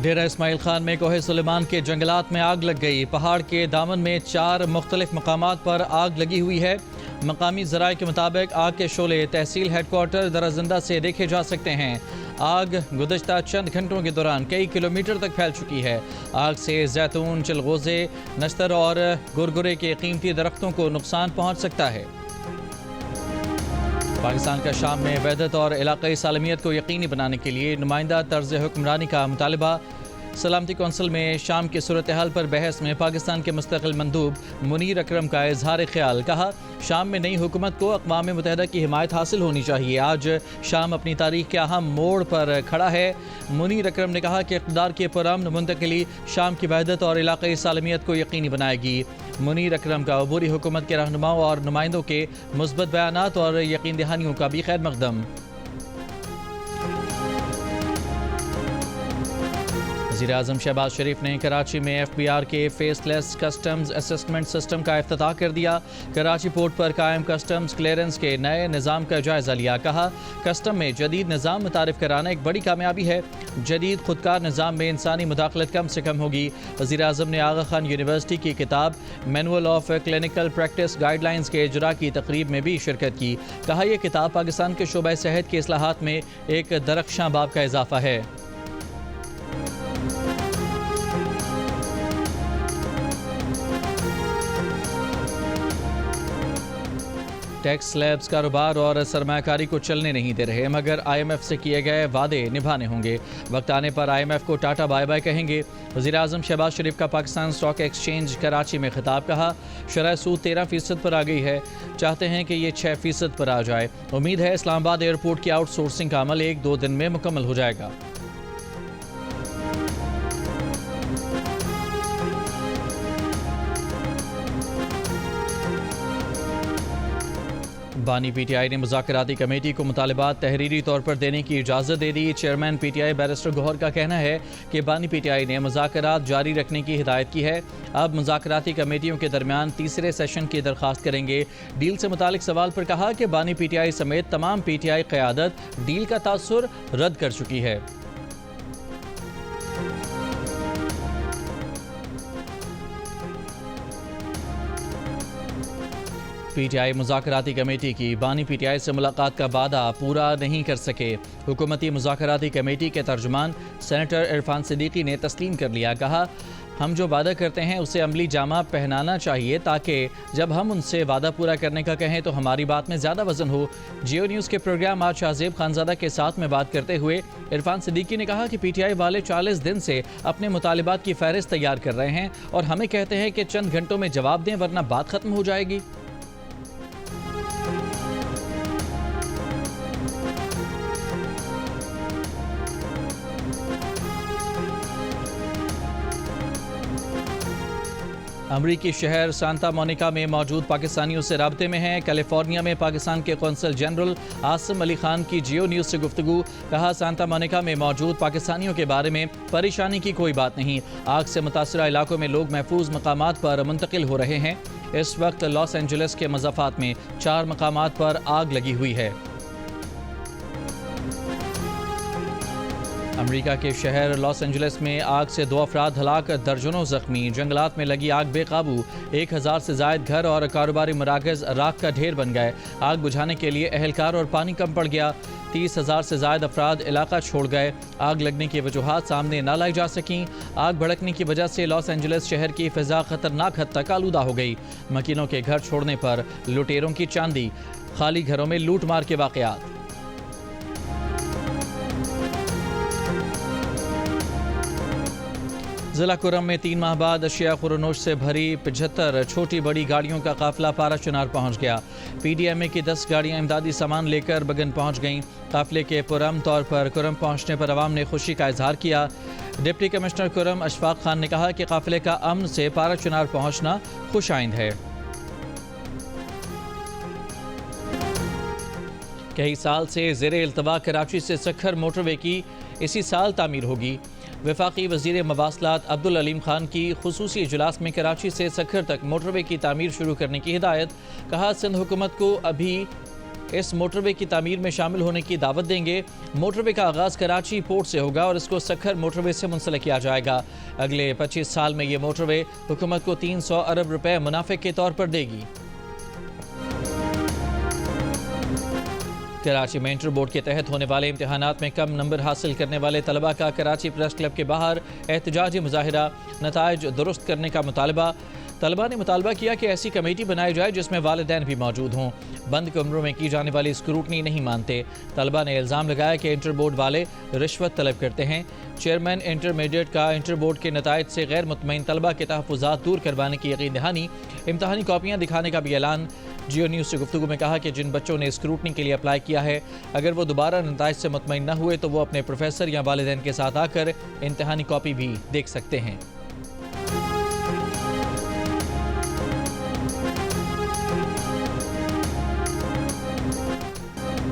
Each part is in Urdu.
ڈیرہ اسماعیل خان میں کوہ سلیمان کے جنگلات میں آگ لگ گئی۔ پہاڑ کے دامن میں 4 مختلف مقامات پر آگ لگی ہوئی ہے۔ مقامی ذرائع کے مطابق آگ کے شعلے تحصیل ہیڈ کوارٹر درزندہ سے دیکھے جا سکتے ہیں۔ آگ گزشتہ چند گھنٹوں کے دوران کئی کلومیٹر تک پھیل چکی ہے۔ آگ سے زیتون، چلغوزے، نشتر اور گرگرے کے قیمتی درختوں کو نقصان پہنچ سکتا ہے۔ پاکستان کا شام میں وحدت اور علاقائی سالمیت کو یقینی بنانے کے لیے نمائندہ طرز حکمرانی کا مطالبہ۔ سلامتی کونسل میں شام کی صورتحال پر بحث میں پاکستان کے مستقل مندوب منیر اکرم کا اظہار خیال۔ کہا، شام میں نئی حکومت کو اقوام متحدہ کی حمایت حاصل ہونی چاہیے۔ آج شام اپنی تاریخ کے اہم موڑ پر کھڑا ہے۔ منیر اکرم نے کہا کہ اقتدار کی پرامن منتقلی شام کی وحدت اور علاقائی سالمیت کو یقینی بنائے گی۔ منیر اکرم کا عبوری حکومت کے رہنماؤں اور نمائندوں کے مثبت بیانات اور یقین دہانیوں کا بھی خیر مقدم۔ وزیر اعظم شہباز شریف نے کراچی میں ایف بی آر کے فیس لیس کسٹمز اسسمنٹ سسٹم کا افتتاح کر دیا۔ کراچی پورٹ پر قائم کسٹمز کلیئرنس کے نئے نظام کا جائزہ لیا۔ کہا، کسٹم میں جدید نظام متعارف کرانا ایک بڑی کامیابی ہے۔ جدید خودکار نظام میں انسانی مداخلت کم سے کم ہوگی۔ وزیر اعظم نے آغا خان یونیورسٹی کی کتاب manual of clinical practice guide lines کے اجراء کی تقریب میں بھی شرکت کی۔ کہا، یہ کتاب پاکستان کے شعبہ صحت کی اصلاحات میں ایک درخشاں باب کا اضافہ ہے۔ ٹیکس سلیبز کاروبار اور سرمایہ کاری کو چلنے نہیں دے رہے، مگر آئی ایم ایف سے کیے گئے وعدے نبھانے ہوں گے۔ وقت آنے پر آئی ایم ایف کو ٹاٹا بائے بائے کہیں گے۔ وزیر اعظم شہباز شریف کا پاکستان اسٹاک ایکسچینج کراچی میں خطاب۔ کہا، شرح سود 13% پر آ گئی ہے، چاہتے ہیں کہ یہ 6% پر آ جائے۔ امید ہے اسلام آباد ایئرپورٹ کی آؤٹ سورسنگ کا عمل 1-2 دن میں مکمل ہو جائے گا۔ بانی پی ٹی آئی نے مذاکراتی کمیٹی کو مطالبات تحریری طور پر دینے کی اجازت دے دی۔ Chairman P T I barrister Gohar کا کہنا ہے کہ بانی پی ٹی آئی نے مذاکرات جاری رکھنے کی ہدایت کی ہے۔ اب مذاکراتی کمیٹیوں کے درمیان تیسرے سیشن کی درخواست کریں گے۔ ڈیل سے متعلق سوال پر کہا کہ بانی پی ٹی آئی سمیت تمام پی ٹی آئی قیادت ڈیل کا تاثر رد کر چکی ہے۔ پی ٹی آئی مذاکراتی کمیٹی کی بانی پی ٹی آئی سے ملاقات کا وعدہ پورا نہیں کر سکے۔ حکومتی مذاکراتی کمیٹی کے ترجمان سینیٹر عرفان صدیقی نے تسلیم کر لیا۔ کہا، ہم جو وعدہ کرتے ہیں اسے عملی جامہ پہنانا چاہیے تاکہ جب ہم ان سے وعدہ پورا کرنے کا کہیں تو ہماری بات میں زیادہ وزن ہو۔ جیو نیوز کے پروگرام آج شاہزیب خانزادہ کے ساتھ میں بات کرتے ہوئے عرفان صدیقی نے کہا کہ پی ٹی آئی والے 40 دن سے اپنے مطالبات کی فہرست تیار کر رہے ہیں اور ہمیں کہتے ہیں کہ چند گھنٹوں میں جواب دیں ورنہ بات ختم ہو جائے گی۔ امریکی شہر سانتا مونیکا میں موجود پاکستانیوں سے رابطے میں ہیں۔ کیلیفورنیا میں پاکستان کے قونصل جنرل عاصم علی خان کی جیو نیوز سے گفتگو۔ کہا، سانتا مونیکا میں موجود پاکستانیوں کے بارے میں پریشانی کی کوئی بات نہیں۔ آگ سے متاثرہ علاقوں میں لوگ محفوظ مقامات پر منتقل ہو رہے ہیں۔ اس وقت لاس اینجلس کے مضافات میں 4 مقامات پر آگ لگی ہوئی ہے۔ امریکہ کے شہر لاس اینجلس میں آگ سے 2 افراد ہلاک، درجنوں زخمی۔ جنگلات میں لگی آگ بے قابو، 1000 سے زائد گھر اور کاروباری مراکز راکھ کا ڈھیر بن گئے۔ آگ بجھانے کے لیے اہلکار اور پانی کم پڑ گیا۔ 30,000 سے زائد افراد علاقہ چھوڑ گئے۔ آگ لگنے کی وجوہات سامنے نہ لائی جا سکیں۔ آگ بھڑکنے کی وجہ سے لاس اینجلس شہر کی فضا خطرناک حد تک آلودہ ہو گئی۔ مکینوں کے گھر چھوڑنے پر لٹیروں کی چاندی، خالی گھروں میں لوٹ مار کے واقعات۔ ضلع کرم میں 3 ماہ بعد اشیاء خورنوش سے بھری 75 چھوٹی بڑی گاڑیوں کا قافلہ پارا چنار پہنچ گیا۔ پی ڈی ایم اے کی 10 گاڑیاں امدادی سامان لے کر بگن پہنچ گئیں۔ قافلے کے پرامن طور پر کرم پہنچنے پر عوام نے خوشی کا اظہار کیا۔ ڈپٹی کمشنر کرم اشفاق خان نے کہا کہ قافلے کا امن سے پارا چنار پہنچنا خوش آئند ہے۔ کئی سال سے زیر التواء کراچی سے سکھر موٹر وے کی اسی سال تعمیر ہوگی۔ وفاقی وزیر مواصلات عبدالعلیم خان کی خصوصی اجلاس میں کراچی سے سکھر تک موٹر وے کی تعمیر شروع کرنے کی ہدایت۔ کہا، سندھ حکومت کو ابھی اس موٹر وے کی تعمیر میں شامل ہونے کی دعوت دیں گے۔ موٹر وے کا آغاز کراچی پورٹ سے ہوگا اور اس کو سکھر موٹر وے سے منسلک کیا جائے گا۔ اگلے 25 سال میں یہ موٹر وے حکومت کو 300 ارب روپے منافع کے طور پر دے گی۔ کراچی میں انٹر بورڈ کے تحت ہونے والے امتحانات میں کم نمبر حاصل کرنے والے طلبہ کا کراچی پریس کلب کے باہر احتجاجی مظاہرہ، نتائج درست کرنے کا مطالبہ۔ طلبہ نے مطالبہ کیا کہ ایسی کمیٹی بنائی جائے جس میں والدین بھی موجود ہوں۔ بند کمروں میں کی جانے والی اسکروٹنی نہیں مانتے۔ طلبہ نے الزام لگایا کہ انٹر بورڈ والے رشوت طلب کرتے ہیں۔ چیئرمین انٹرمیڈیٹ کا انٹر بورڈ کے نتائج سے غیر مطمئن طلبہ کے تحفظات دور کروانے کی یقین دہانی، امتحانی کاپیاں دکھانے کا بھی اعلان۔ جیو نیوز سے گفتگو میں کہا کہ جن بچوں نے اسکروٹنی کے لیے اپلائی کیا ہے، اگر وہ دوبارہ نتائج سے مطمئن نہ ہوئے تو وہ اپنے پروفیسر یا والدین کے ساتھ آ کر امتحانی کاپی بھی دیکھ سکتے ہیں۔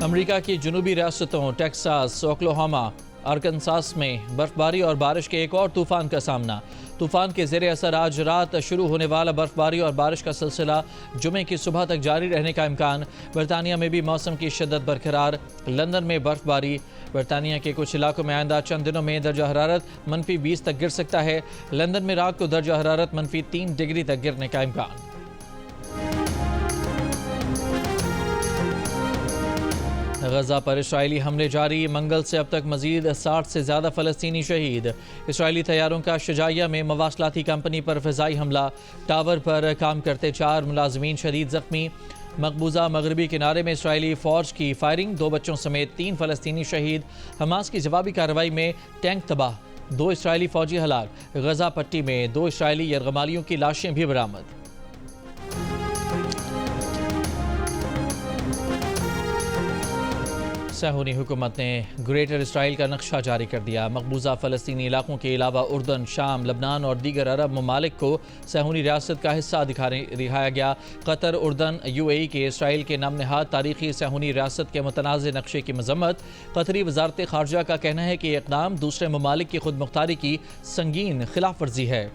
امریکہ کی جنوبی ریاستوں ٹیکساس، اوکلاہوما، ارکنساس میں برفباری اور بارش کے ایک اور طوفان کا سامنا۔ طوفان کے زیر اثر آج رات شروع ہونے والا برفباری اور بارش کا سلسلہ جمعے کی صبح تک جاری رہنے کا امکان۔ برطانیہ میں بھی موسم کی شدت برقرار۔ لندن میں برفباری۔ برطانیہ کے کچھ علاقوں میں آئندہ چند دنوں میں درجہ حرارت -20 تک گر سکتا ہے۔ لندن میں رات کو درجہ حرارت -3 ڈگری تک گرنے کا امکان۔ غزہ پر اسرائیلی حملے جاری۔ منگل سے اب تک مزید 60 سے زیادہ فلسطینی شہید۔ اسرائیلی طیاروں کا شجاعیہ میں مواصلاتی کمپنی پر فضائی حملہ۔ ٹاور پر کام کرتے 4 ملازمین شدید زخمی۔ مقبوضہ مغربی کنارے میں اسرائیلی فوج کی فائرنگ، 2 بچوں سمیت 3 فلسطینی شہید۔ حماس کی جوابی کارروائی میں ٹینک تباہ، 2 اسرائیلی فوجی ہلاک۔ غزہ پٹی میں 2 اسرائیلی یرغمالیوں کی لاشیں بھی برآمد۔ صہیونی حکومت نے گریٹر اسرائیل کا نقشہ جاری کر دیا۔ مقبوضہ فلسطینی علاقوں کے علاوہ اردن، شام، لبنان اور دیگر عرب ممالک کو صہیونی ریاست کا حصہ دکھایا گیا۔ قطر، اردن، UAE کے اسرائیل کے نام نہاد تاریخی صہیونی ریاست کے متنازع نقشے کی مذمت۔ قطری وزارت خارجہ کا کہنا ہے کہ یہ اقدام دوسرے ممالک کی خود مختاری کی سنگین خلاف ورزی ہے۔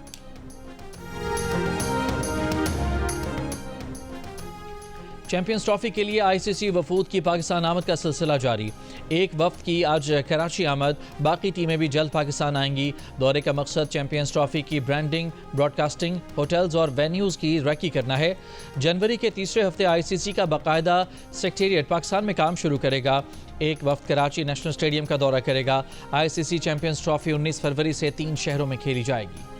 چیمپئنز ٹرافی کے لیے ICC وفود کی پاکستان آمد کا سلسلہ جاری۔ ایک وفد کی آج کراچی آمد، باقی ٹیمیں بھی جلد پاکستان آئیں گی۔ دورے کا مقصد چیمپئنز ٹرافی کی برانڈنگ، براڈ کاسٹنگ، ہوٹلز اور وینیوز کی ریکی کرنا ہے۔ جنوری کے تیسرے ہفتے ICC کا باقاعدہ سیکریٹریٹ پاکستان میں کام شروع کرے گا۔ ایک وفد کراچی نیشنل اسٹیڈیم کا دورہ کرے گا۔ ICC چیمپئنز ٹرافی 19 فروری سے 3 شہروں میں کھیلی جائے گی۔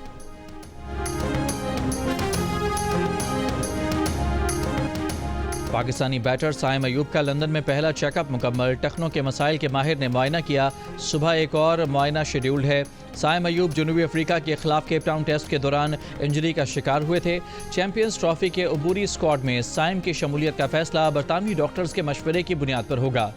پاکستانی بیٹر سائم ایوب کا لندن میں پہلا چیک اپ مکمل۔ ٹخنوں کے مسائل کے ماہر نے معائنہ کیا۔ صبح ایک اور معائنہ شیڈیولڈ ہے۔ سائم ایوب جنوبی افریقہ کے خلاف کیپ ٹاؤن ٹیسٹ کے دوران انجری کا شکار ہوئے تھے۔ چیمپئنز ٹرافی کے عبوری اسکواڈ میں سائم کی شمولیت کا فیصلہ برطانوی ڈاکٹرز کے مشورے کی بنیاد پر ہوگا۔